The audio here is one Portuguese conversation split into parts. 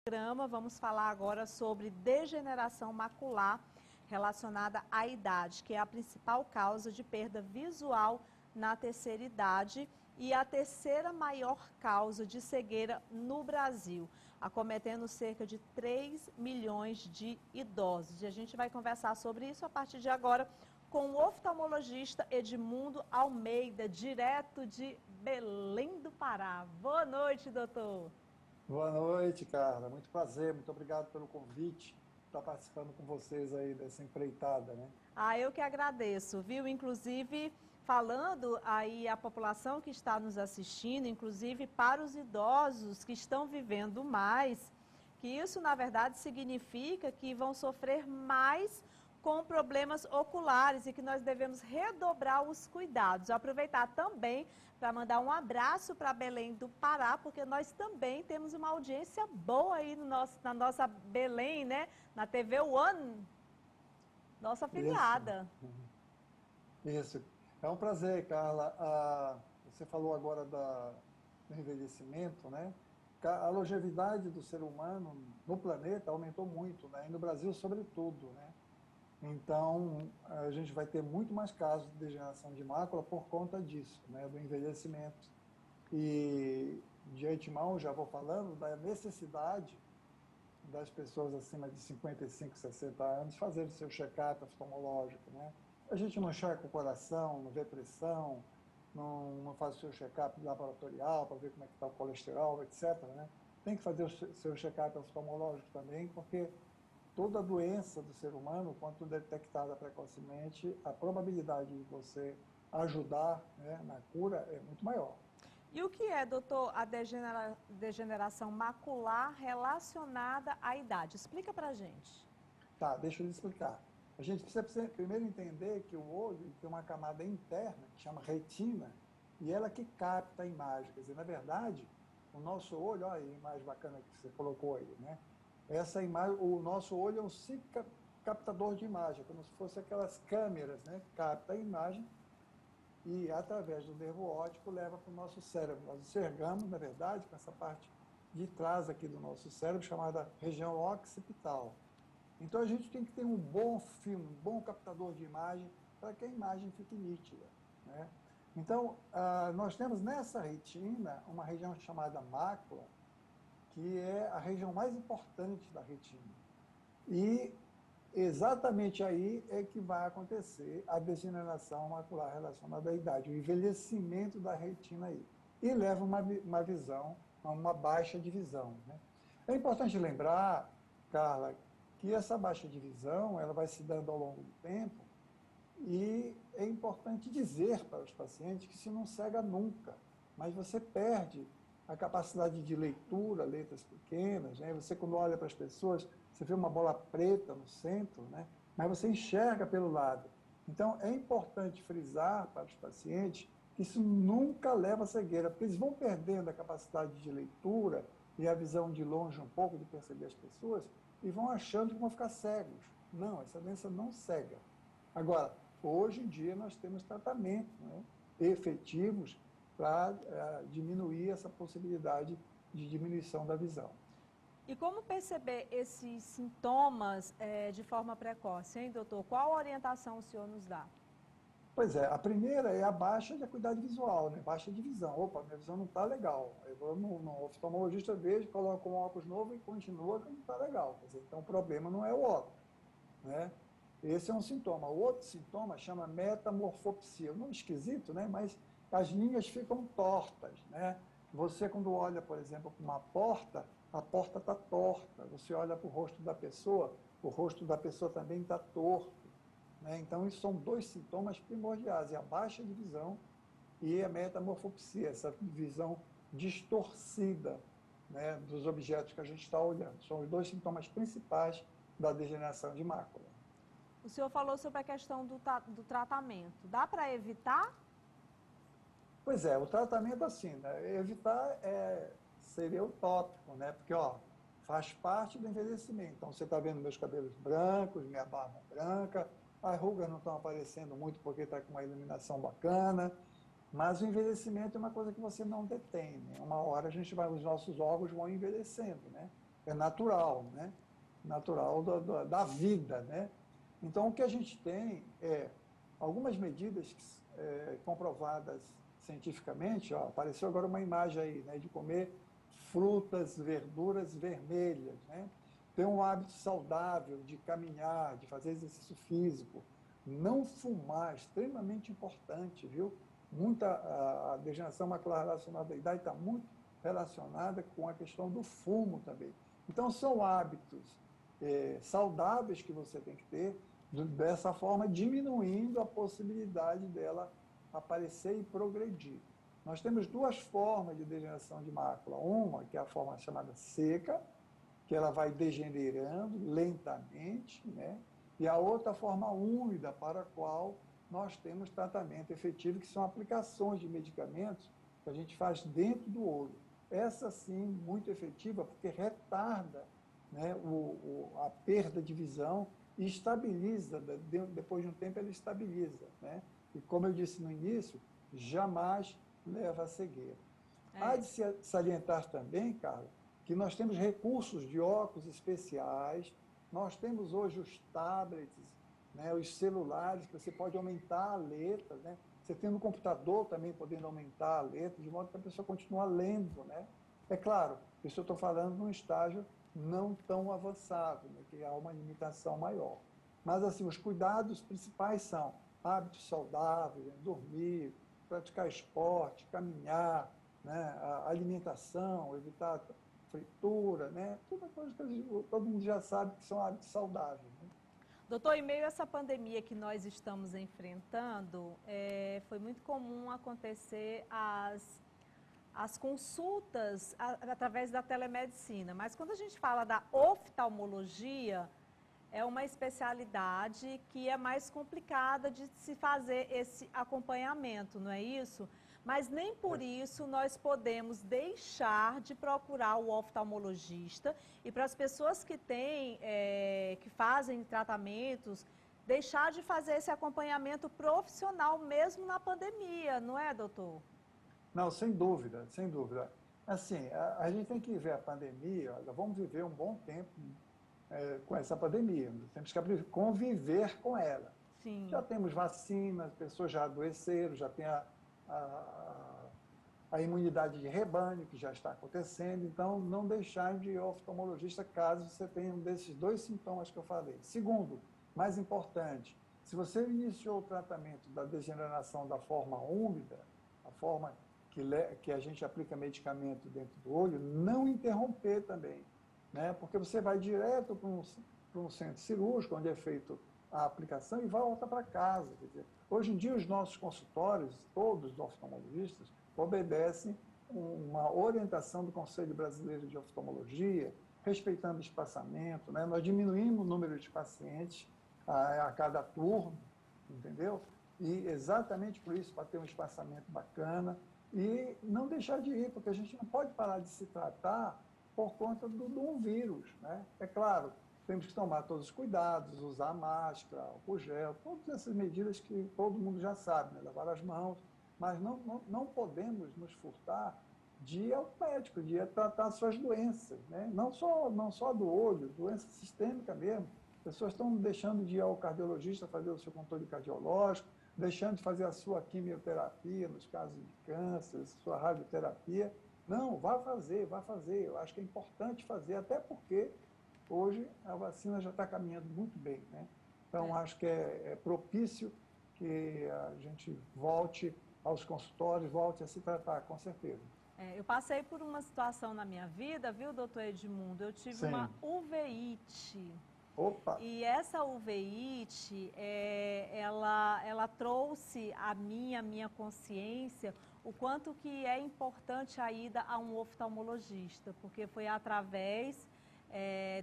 programa, vamos falar agora sobre degeneração macular relacionada à idade, que é a principal causa de perda visual na terceira idade e a terceira maior causa de cegueira no Brasil, acometendo cerca de 3 milhões de idosos. E a gente vai conversar sobre isso a partir de agora com o oftalmologista Edmundo Almeida, direto de Belém do Pará. Boa noite, doutor. Boa noite, Carla. Muito prazer, muito obrigado pelo convite. Estar participando com vocês aí dessa empreitada, né? Eu que agradeço, viu? Inclusive, falando aí a população que está nos assistindo, inclusive para os idosos que estão vivendo mais, que isso, na verdade, significa que vão sofrer mais com problemas oculares e que nós devemos redobrar os cuidados. Aproveitar também para mandar um abraço para Belém do Pará, porque nós também temos uma audiência boa aí no na nossa Belém, né? Na TV One. Nossa Isso, afiliada. isso. É um prazer, Carla. Você falou agora do envelhecimento, né? A longevidade do ser humano no planeta aumentou muito, né? E no Brasil, sobretudo, né? Então, a gente vai ter muito mais casos de degeneração de mácula por conta disso, né? Do envelhecimento. E, de antemão, já vou falando da necessidade das pessoas acima de 55, 60 anos fazerem seu check-up oftalmológico, né? A gente não checa o coração, não vê pressão, não faz o seu check-up laboratorial para ver como é que está o colesterol, etc., né? Tem que fazer o seu check-up oftalmológico também, porque toda doença do ser humano, quando detectada precocemente, a probabilidade de você ajudar, né, na cura é muito maior. E o que é, doutor, a degeneração macular relacionada à idade? Explica pra gente. Tá, deixa eu lhe explicar. A gente precisa primeiro entender que o olho ele tem uma camada interna, que chama retina, e ela que capta a imagem. Quer dizer, na verdade, o nosso olho, olha aí a imagem bacana que você colocou aí, né? Essa imagem, o nosso olho é um simples captador de imagem, como se fosse aquelas câmeras, né? Capta a imagem e, através do nervo óptico, leva para o nosso cérebro. Nós enxergamos, na verdade, com essa parte de trás aqui do nosso cérebro, chamada região occipital. Então a gente tem que ter um bom filme, um bom captador de imagem para que a imagem fique nítida, né? Então, nós temos nessa retina uma região chamada mácula, que é a região mais importante da retina. E exatamente aí é que vai acontecer a degeneração macular relacionada à idade, o envelhecimento da retina aí. E leva uma visão, a uma baixa de visão, né? É importante lembrar, Carla, que essa baixa de visão ela vai se dando ao longo do tempo e é importante dizer para os pacientes que se não cega nunca, mas você perde a capacidade de leitura, letras pequenas, né? Você quando olha para as pessoas, você vê uma bola preta no centro, né? Mas você enxerga pelo lado. Então é importante frisar para os pacientes que isso nunca leva à cegueira, porque eles vão perdendo a capacidade de leitura e a visão de longe um pouco, de perceber as pessoas, e vão achando que vão ficar cegos. Não, essa doença não cega. Agora, hoje em dia nós temos tratamentos, né, efetivos para diminuir essa possibilidade de diminuição da visão. E como perceber esses sintomas de forma precoce, hein, doutor? Qual orientação o senhor nos dá? Pois é, a primeira é a baixa de acuidade visual, né? Baixa de visão. Opa, minha visão não está legal. Eu vou no oftalmologista, vejo, coloco um óculos novo e continua que não está legal. Quer dizer, então o problema não é o óculos, né? Esse é um sintoma. O outro sintoma chama metamorfopsia. Um nome esquisito, né? Mas as linhas ficam tortas, né? Você, quando olha, por exemplo, para uma porta, a porta está torta. Você olha para o rosto da pessoa também está torto, né? Então, isso são dois sintomas primordiais, é a baixa de visão e a metamorfopsia, essa visão distorcida, né, dos objetos que a gente está olhando. São os dois sintomas principais da degeneração de mácula. O senhor falou sobre a questão do tratamento. Dá para evitar? Pois é, o tratamento assim, né, evitar seria utópico, né? Porque, ó, faz parte do envelhecimento. Então, você está vendo meus cabelos brancos, minha barba branca, as rugas não estão aparecendo muito porque está com uma iluminação bacana, mas o envelhecimento é uma coisa que você não detém, né? Uma hora os nossos órgãos vão envelhecendo, né? é natural, né? Natural da vida, né? Então, o que a gente tem é algumas medidas comprovadas cientificamente. Ó, apareceu agora uma imagem aí, né, de comer frutas, verduras vermelhas, né? Ter um hábito saudável de caminhar, de fazer exercício físico, não fumar, extremamente importante, viu? A degeneração macular relacionada à idade está muito relacionada com a questão do fumo também. Então, são hábitos saudáveis que você tem que ter, dessa forma, diminuindo a possibilidade dela aparecer e progredir. Nós temos duas formas de degeneração de mácula. Uma, que é a forma chamada seca, que ela vai degenerando lentamente, né? E a outra forma úmida, para a qual nós temos tratamento efetivo, que são aplicações de medicamentos que a gente faz dentro do olho. Essa, sim, muito efetiva, porque retarda, né, a perda de visão e estabiliza, depois de um tempo ela estabiliza, né? E como eu disse no início, jamais leva à cegueira. Há de se salientar também, Carla, que nós temos recursos de óculos especiais, nós temos hoje os tablets, né, os celulares, que você pode aumentar a letra, né? Você tem no computador também podendo aumentar a letra, de modo que a pessoa continua lendo, né? É claro, isso eu estou falando num estágio não tão avançado, né, que há uma limitação maior. Mas, assim, os cuidados principais são hábitos saudáveis, né, dormir, praticar esporte, caminhar, né, a alimentação, evitar fritura, né? Tudo coisa que todo mundo já sabe que são hábitos saudáveis, né? Doutor, em meio a essa pandemia que nós estamos enfrentando, foi muito comum acontecer as consultas através da telemedicina. Mas quando a gente fala da oftalmologia, é uma especialidade que é mais complicada de se fazer esse acompanhamento, não é isso? Mas nem por isso nós podemos deixar de procurar o oftalmologista, e para as pessoas que que fazem tratamentos, deixar de fazer esse acompanhamento profissional mesmo na pandemia, não é, doutor? Não, sem dúvida, sem dúvida. Assim, a gente tem que ver a pandemia, olha, vamos viver um bom tempo com essa pandemia, temos que conviver com ela. Sim. Já temos vacinas, pessoas já adoeceram, já tem a imunidade de rebanho, que já está acontecendo, então não deixar de ir ao oftalmologista caso você tenha um desses dois sintomas que eu falei. Segundo, mais importante, se você iniciou o tratamento da degeneração da forma úmida, a forma que a gente aplica medicamento dentro do olho, não interromper também, né? Porque você vai direto para um centro cirúrgico, onde é feito a aplicação, e volta para casa. Quer dizer, hoje em dia, os nossos consultórios, todos os oftalmologistas, obedecem uma orientação do Conselho Brasileiro de Oftalmologia, respeitando o espaçamento, né? Nós diminuímos o número de pacientes a cada turno, entendeu? E exatamente por isso, para ter um espaçamento bacana e não deixar de ir, porque a gente não pode parar de se tratar por conta de um vírus, né? É claro, temos que tomar todos os cuidados, usar máscara, álcool gel, todas essas medidas que todo mundo já sabe, né? Lavar as mãos, mas não podemos nos furtar de ir ao médico, de ir tratar suas doenças, né? Não só do olho, doença sistêmica mesmo. As pessoas estão deixando de ir ao cardiologista fazer o seu controle cardiológico, deixando de fazer a sua quimioterapia, nos casos de câncer, sua radioterapia. Não, vá fazer. Eu acho que é importante fazer, até porque hoje a vacina já está caminhando muito bem, né? Então, acho que é propício que a gente volte aos consultórios, volte a se tratar, com certeza. Eu passei por uma situação na minha vida, viu, doutor Edmundo? Eu tive uma uveíte. Opa! E essa uveíte, ela trouxe à minha consciência o quanto que é importante a ida a um oftalmologista, porque foi através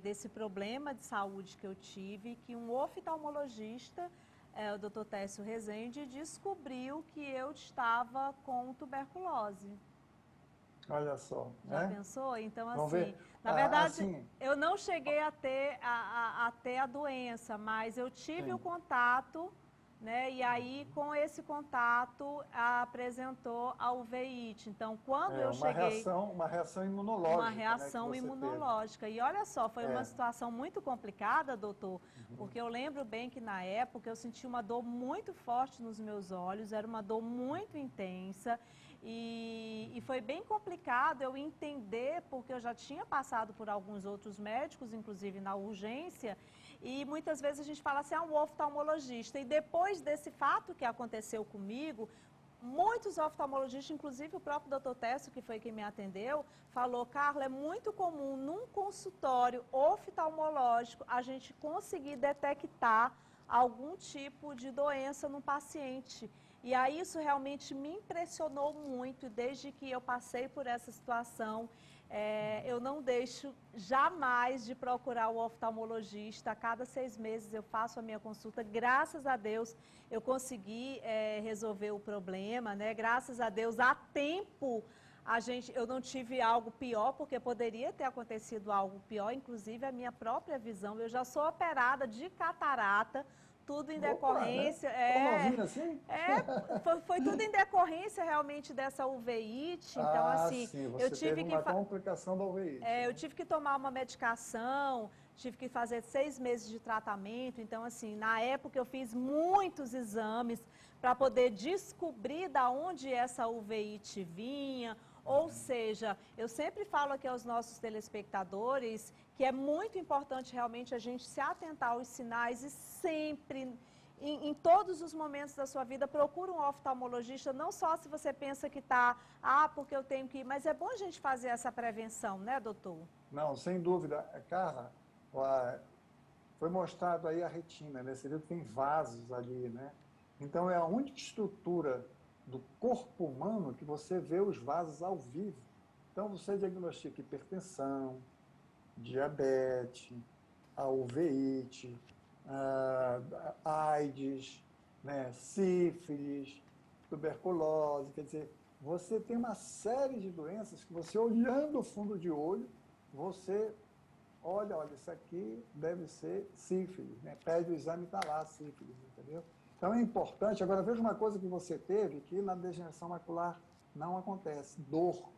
desse problema de saúde que eu tive que um oftalmologista, o Dr. Técio Rezende, descobriu que eu estava com tuberculose. Olha só, Já né? pensou? Então, Vamos assim, ver. na verdade, Assim, eu não cheguei a ter a doença, mas eu tive o contato né? E aí, com esse contato, apresentou a uveíte. Então, quando eu cheguei... Uma reação imunológica, Uma né, reação que você imunológica. E olha só, foi uma É. situação muito complicada, doutor, porque eu lembro bem que na época eu senti uma dor muito forte nos meus olhos, era uma dor muito intensa. E foi bem complicado eu entender, porque eu já tinha passado por alguns outros médicos, inclusive na urgência, e muitas vezes a gente fala assim, um oftalmologista. E depois desse fato que aconteceu comigo, muitos oftalmologistas, inclusive o próprio doutor Técio, que foi quem me atendeu, falou, Carla, é muito comum num consultório oftalmológico a gente conseguir detectar algum tipo de doença no paciente. E aí isso realmente me impressionou muito, e desde que eu passei por essa situação, eu não deixo jamais de procurar o oftalmologista. A cada 6 meses eu faço a minha consulta. Graças a Deus eu consegui resolver o problema, né? Graças a Deus, há tempo eu não tive algo pior, porque poderia ter acontecido algo pior, inclusive a minha própria visão. Eu já sou operada de catarata, tudo em decorrência. Opa, né? Tão novinha assim? Foi tudo em decorrência realmente dessa uveíte. Então, assim, Sim, eu você tive teve uma complicação da uveíte. eu tive que tomar uma medicação, tive que fazer 6 meses de tratamento. Então, assim, na época eu fiz muitos exames para poder descobrir da onde essa uveíte vinha. Ou seja, eu sempre falo aqui aos nossos telespectadores que é muito importante realmente a gente se atentar aos sinais e sempre, em todos os momentos da sua vida, procura um oftalmologista, não só se você pensa que está, porque eu tenho que ir, mas é bom a gente fazer essa prevenção, né, doutor? Não, sem dúvida. Carla, foi mostrado aí a retina, né? Você viu que tem vasos ali, né? Então, é a única estrutura do corpo humano que você vê os vasos ao vivo. Então, você diagnostica hipertensão, diabetes, a uveíte, a AIDS, né? Sífilis, tuberculose. Quer dizer, você tem uma série de doenças que você, olhando o fundo de olho, você olha, isso aqui deve ser sífilis, né? Pede o exame e está lá, sífilis, entendeu? Então é importante. Agora, veja uma coisa que você teve, que na degeneração macular não acontece, dor.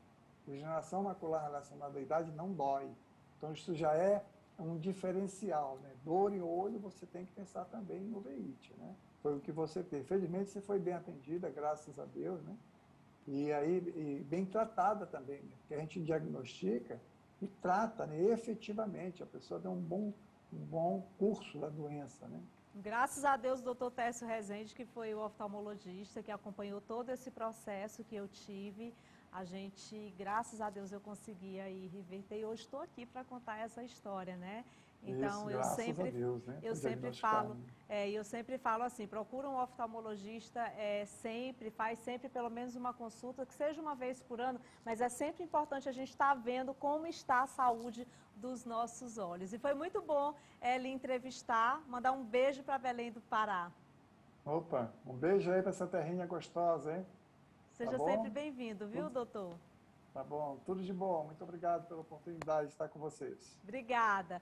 Degeneração macular relacionada à idade não dói. Então isso já é um diferencial, né? Dor em olho, você tem que pensar também em uveíte, né? Foi o que você teve. Felizmente você foi bem atendida, graças a Deus, né? E bem tratada também, né? Porque a gente diagnostica e trata, né, efetivamente. A pessoa tem um bom curso da doença, né? Graças a Deus, o doutor Técio Rezende, que foi o oftalmologista que acompanhou todo esse processo que eu tive. A gente, graças a Deus, eu consegui aí reverter e hoje estou aqui para contar essa história, né? Então, Isso, graças a Deus, né? eu sempre falo, eu sempre falo assim, procura um oftalmologista, faz sempre pelo menos uma consulta, que seja uma vez por ano, mas é sempre importante a gente estar vendo como está a saúde dos nossos olhos. E foi muito bom lhe entrevistar, mandar um beijo para Belém do Pará. Opa, um beijo aí para essa terrinha gostosa, hein? Seja sempre bem-vindo, viu, doutor? Tá bom, tudo de bom. Muito obrigado pela oportunidade de estar com vocês. Obrigada.